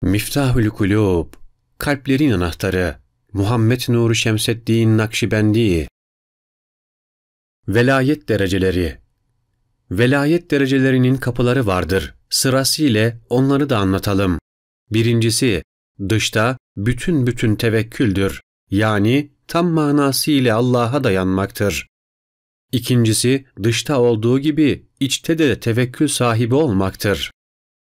Miftahül Kulûb, kalplerin anahtarı, Muhammed Nuri Şemseddin Nakşibendi. Velayet dereceleri. Velayet derecelerinin kapıları vardır. Sırasıyla onları da anlatalım. Birincisi, dışta bütün tevekküldür. Yani tam manasıyla Allah'a dayanmaktır. İkincisi, dışta olduğu gibi içte de tevekkül sahibi olmaktır.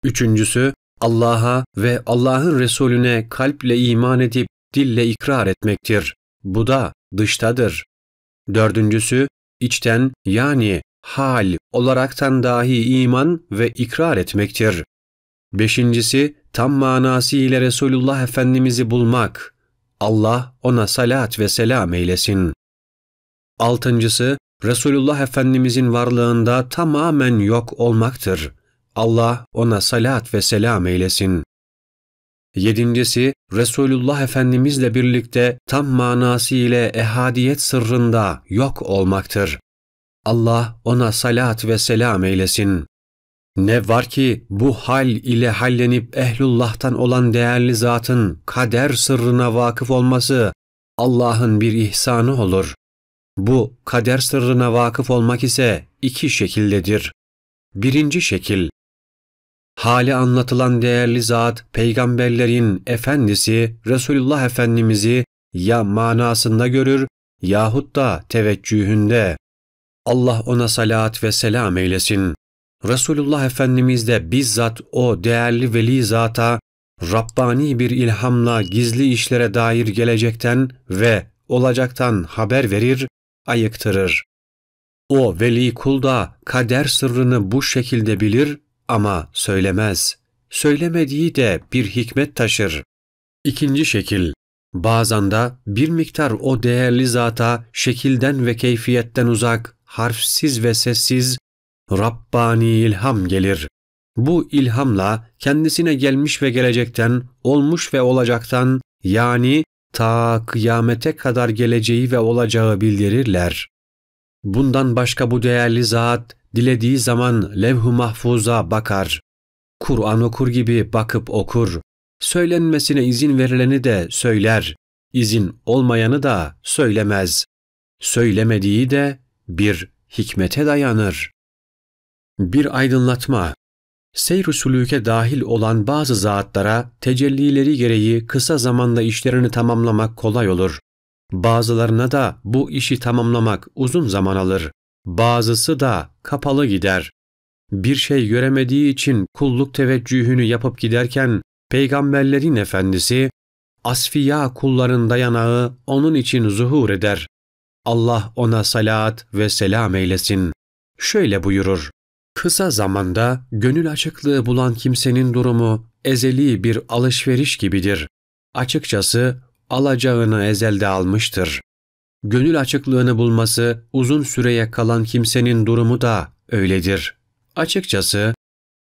Üçüncüsü, Allah'a ve Allah'ın Resulüne kalple iman edip dille ikrar etmektir. Bu da dıştadır. Dördüncüsü, içten yani hal olaraktan dahi iman ve ikrar etmektir. Beşincisi, tam manasıyla Resulullah Efendimiz'i bulmak. Allah ona salat ve selam eylesin. Altıncısı, Resulullah Efendimiz'in varlığında tamamen yok olmaktır. Allah ona salat ve selam eylesin. Yedincisi, Resulullah Efendimizle birlikte tam manasıyla ehadiyet sırrında yok olmaktır. Allah ona salat ve selam eylesin. Ne var ki bu hal ile hallenip ehlullah'tan olan değerli zatın kader sırrına vakıf olması Allah'ın bir ihsanı olur. Bu kader sırrına vakıf olmak ise iki şekildedir. Birinci şekil, hali anlatılan değerli zat, peygamberlerin efendisi Resulullah Efendimiz'i ya manasında görür yahut da teveccühünde. Allah ona salat ve selam eylesin. Resulullah Efendimiz de bizzat o değerli veli zata Rabbani bir ilhamla gizli işlere dair gelecekten ve olacaktan haber verir, ayıktırır. O veli kul da kader sırrını bu şekilde bilir ama söylemez. Söylemediği de bir hikmet taşır. İkinci şekil, bazen de bir miktar o değerli zata şekilden ve keyfiyetten uzak, harfsiz ve sessiz, Rabbani ilham gelir. Bu ilhamla kendisine gelmiş ve gelecekten, olmuş ve olacaktan, yani ta kıyamete kadar geleceği ve olacağı bildirirler. Bundan başka bu değerli zat, dilediği zaman levh-u mahfuza bakar. Kur'an okur gibi bakıp okur. Söylenmesine izin verileni de söyler. İzin olmayanı da söylemez. Söylemediği de bir hikmete dayanır. Bir aydınlatma. Seyr-i sülûke dahil olan bazı zatlara tecellileri gereği kısa zamanda işlerini tamamlamak kolay olur. Bazılarına da bu işi tamamlamak uzun zaman alır. Bazısı da kapalı gider. Bir şey göremediği için kulluk teveccühünü yapıp giderken peygamberlerin efendisi, asfiya kulların dayanağı onun için zuhur eder. Allah ona salat ve selam eylesin. Şöyle buyurur: kısa zamanda gönül açıklığı bulan kimsenin durumu ezeli bir alışveriş gibidir. Açıkçası alacağını ezelde almıştır. Gönül açıklığını bulması uzun süreye kalan kimsenin durumu da öyledir. Açıkçası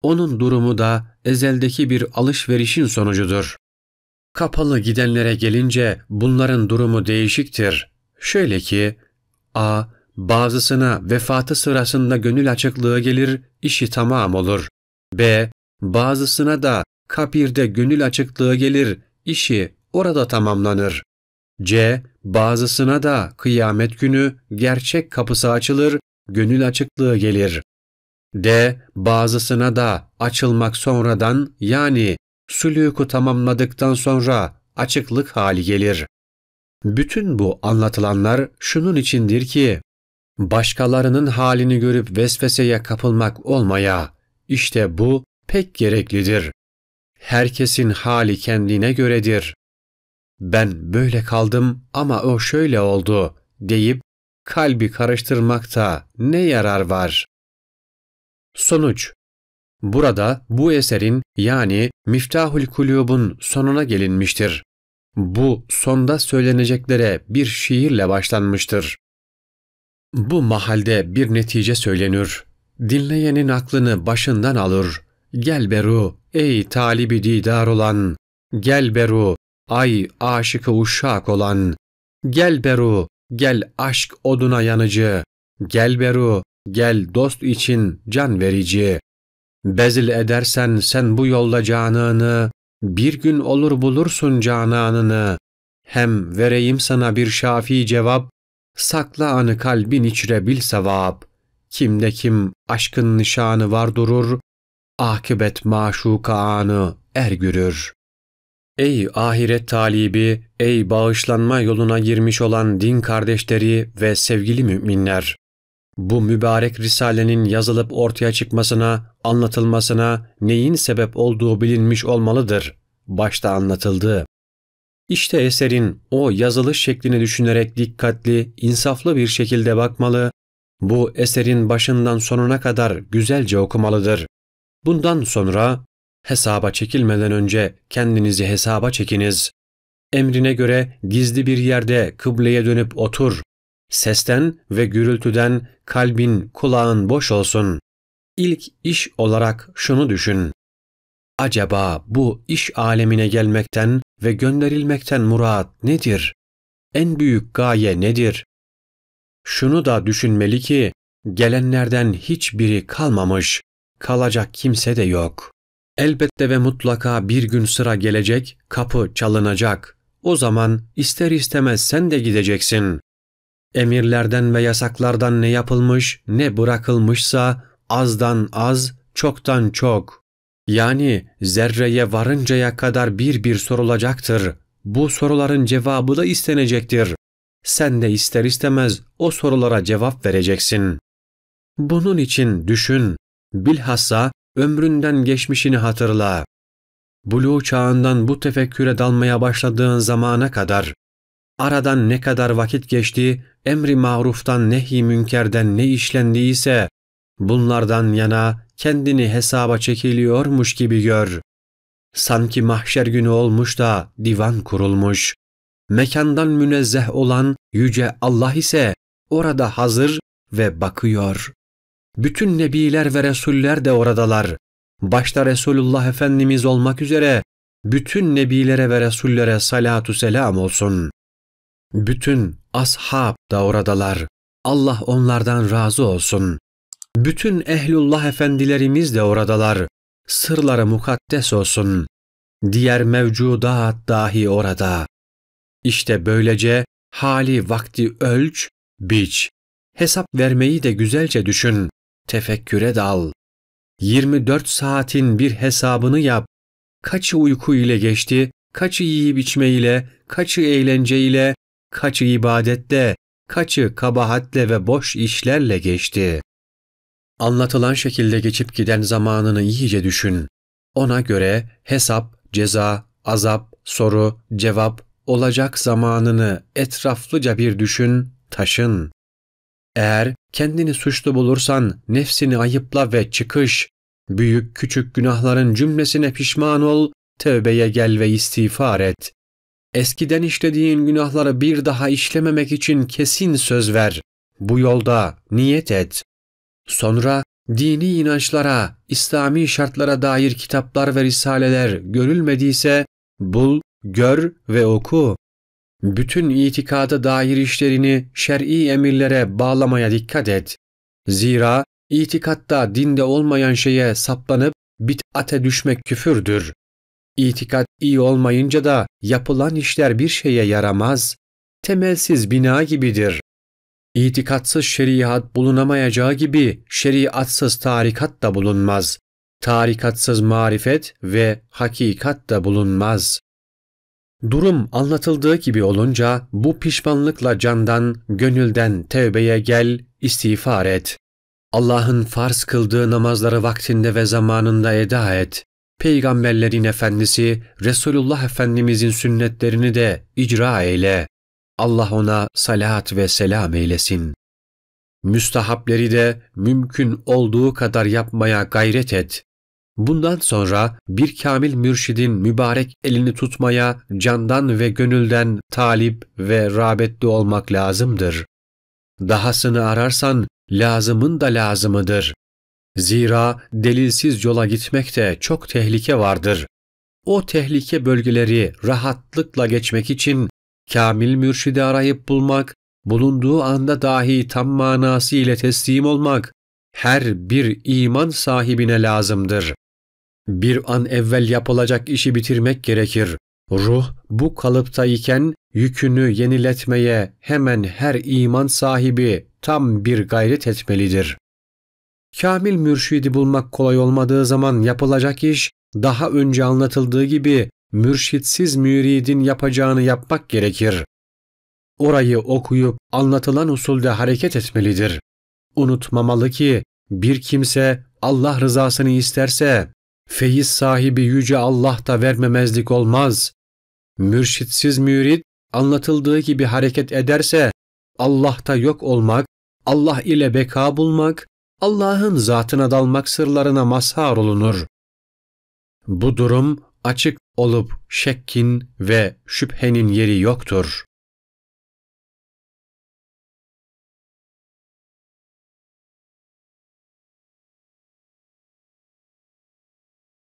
onun durumu da ezeldeki bir alışverişin sonucudur. Kapalı gidenlere gelince bunların durumu değişiktir. Şöyle ki, a. Bazısına vefatı sırasında gönül açıklığı gelir, işi tamam olur. B. Bazısına da kabirde gönül açıklığı gelir, işi orada tamamlanır. C. Bazısına da kıyamet günü gerçek kapısı açılır, gönül açıklığı gelir. D. Bazısına da açılmak sonradan, yani sülûku tamamladıktan sonra açıklık hali gelir. Bütün bu anlatılanlar şunun içindir ki, başkalarının halini görüp vesveseye kapılmak olmaya, işte bu pek gereklidir. Herkesin hali kendine göredir. Ben böyle kaldım ama o şöyle oldu deyip kalbi karıştırmakta ne yarar var? Sonuç. Burada bu eserin yani Miftahül Kulûb'un sonuna gelinmiştir. Bu sonda söyleneceklere bir şiirle başlanmıştır. Bu mahalde bir netice söylenir. Dinleyenin aklını başından alır. Gel beru ey talibi didar olan. Gel beru ay aşıkı uşak olan. Gel beru gel aşk oduna yanıcı. Gel beru gel dost için can verici. Bezil edersen sen bu yolda canını. Bir gün olur bulursun cananını. Hem vereyim sana bir şafi cevap. Sakla anı kalbin içre bil sevap. Kimde kim aşkın nişanı var durur. Akıbet maşuka anı ergürür. Ey ahiret talibi, ey bağışlanma yoluna girmiş olan din kardeşleri ve sevgili müminler! Bu mübarek risalenin yazılıp ortaya çıkmasına, anlatılmasına neyin sebep olduğu bilinmiş olmalıdır. Başta anlatıldı. İşte eserin o yazılış şeklini düşünerek dikkatli, insaflı bir şekilde bakmalı, bu eserin başından sonuna kadar güzelce okumalıdır. Bundan sonra hesaba çekilmeden önce kendinizi hesaba çekiniz. Emrine göre gizli bir yerde kıbleye dönüp otur. Sesten ve gürültüden kalbin, kulağın boş olsun. İlk iş olarak şunu düşün. Acaba bu iş alemine gelmekten ve gönderilmekten murat nedir? En büyük gaye nedir? Şunu da düşünmeli ki, gelenlerden hiçbiri kalmamış, kalacak kimse de yok. Elbette ve mutlaka bir gün sıra gelecek, kapı çalınacak. O zaman ister istemez sen de gideceksin. Emirlerden ve yasaklardan ne yapılmış, ne bırakılmışsa azdan az, çoktan çok. Yani zerreye varıncaya kadar bir sorulacaktır. Bu soruların cevabı da istenecektir. Sen de ister istemez o sorulara cevap vereceksin. Bunun için düşün, bilhassa ömründen geçmişini hatırla. Buluğ çağından bu tefekküre dalmaya başladığın zamana kadar, aradan ne kadar vakit geçti, emri maruftan nehy-i münkerden ne işlendiyse, bunlardan yana kendini hesaba çekiliyormuş gibi gör. Sanki mahşer günü olmuş da divan kurulmuş. Mekandan münezzeh olan yüce Allah ise orada hazır ve bakıyor. Bütün nebiler ve resuller de oradalar. Başta Resulullah Efendimiz olmak üzere bütün nebilere ve resullere salatu selam olsun. Bütün ashab da oradalar. Allah onlardan razı olsun. Bütün ehlullah efendilerimiz de oradalar. Sırları mukaddes olsun. Diğer mevcudat dahi orada. İşte böylece hali vakti ölç, biç. Hesap vermeyi de güzelce düşün. Tefekküre dal. 24 saatin bir hesabını yap. Kaçı uyku ile geçti, kaçı yiyip içmeyle, kaçı eğlenceyle, kaçı ibadette, kaçı kabahatle ve boş işlerle geçti. Anlatılan şekilde geçip giden zamanını iyice düşün. Ona göre hesap, ceza, azap, soru, cevap olacak zamanını etraflıca bir düşün, taşın. Eğer kendini suçlu bulursan nefsini ayıpla ve çıkış. Büyük küçük günahların cümlesine pişman ol, tövbeye gel ve istiğfar et. Eskiden işlediğin günahları bir daha işlememek için kesin söz ver. Bu yolda niyet et. Sonra dini inançlara, İslami şartlara dair kitaplar ve risaleler görülmediyse bul, gör ve oku. Bütün itikada dair işlerini şer'i emirlere bağlamaya dikkat et. Zira itikatta dinde olmayan şeye saplanıp bid'ate düşmek küfürdür. İtikat iyi olmayınca da yapılan işler bir şeye yaramaz. Temelsiz bina gibidir. İtikatsız şeriat bulunamayacağı gibi şeriatsız tarikat da bulunmaz. Tarikatsız marifet ve hakikat da bulunmaz. Durum anlatıldığı gibi olunca bu pişmanlıkla candan, gönülden tevbeye gel, istiğfar et. Allah'ın farz kıldığı namazları vaktinde ve zamanında eda et. Peygamberlerin efendisi Resulullah Efendimizin sünnetlerini de icra eyle. Allah ona salat ve selam eylesin. Müstahapleri de mümkün olduğu kadar yapmaya gayret et. Bundan sonra bir kamil mürşidin mübarek elini tutmaya candan ve gönülden talip ve rağbetli olmak lazımdır. Dahasını ararsan lazımın da lazımıdır. Zira delilsiz yola gitmekte çok tehlike vardır. O tehlike bölgeleri rahatlıkla geçmek için kamil mürşidi arayıp bulmak, bulunduğu anda dahi tam manasıyla teslim olmak her bir iman sahibine lazımdır. Bir an evvel yapılacak işi bitirmek gerekir. Ruh bu kalıptayken yükünü yeniletmeye hemen her iman sahibi tam bir gayret etmelidir. Kamil mürşidi bulmak kolay olmadığı zaman yapılacak iş, daha önce anlatıldığı gibi mürşitsiz müridin yapacağını yapmak gerekir. Orayı okuyup anlatılan usulde hareket etmelidir. Unutmamalı ki bir kimse Allah rızasını isterse feyiz sahibi yüce Allah da vermemezlik olmaz. Mürşitsiz mürid anlatıldığı gibi hareket ederse Allah'ta yok olmak, Allah ile beka bulmak, Allah'ın zatına dalmak sırlarına mazhar olunur. Bu durum açık olup şekkin ve şüphenin yeri yoktur.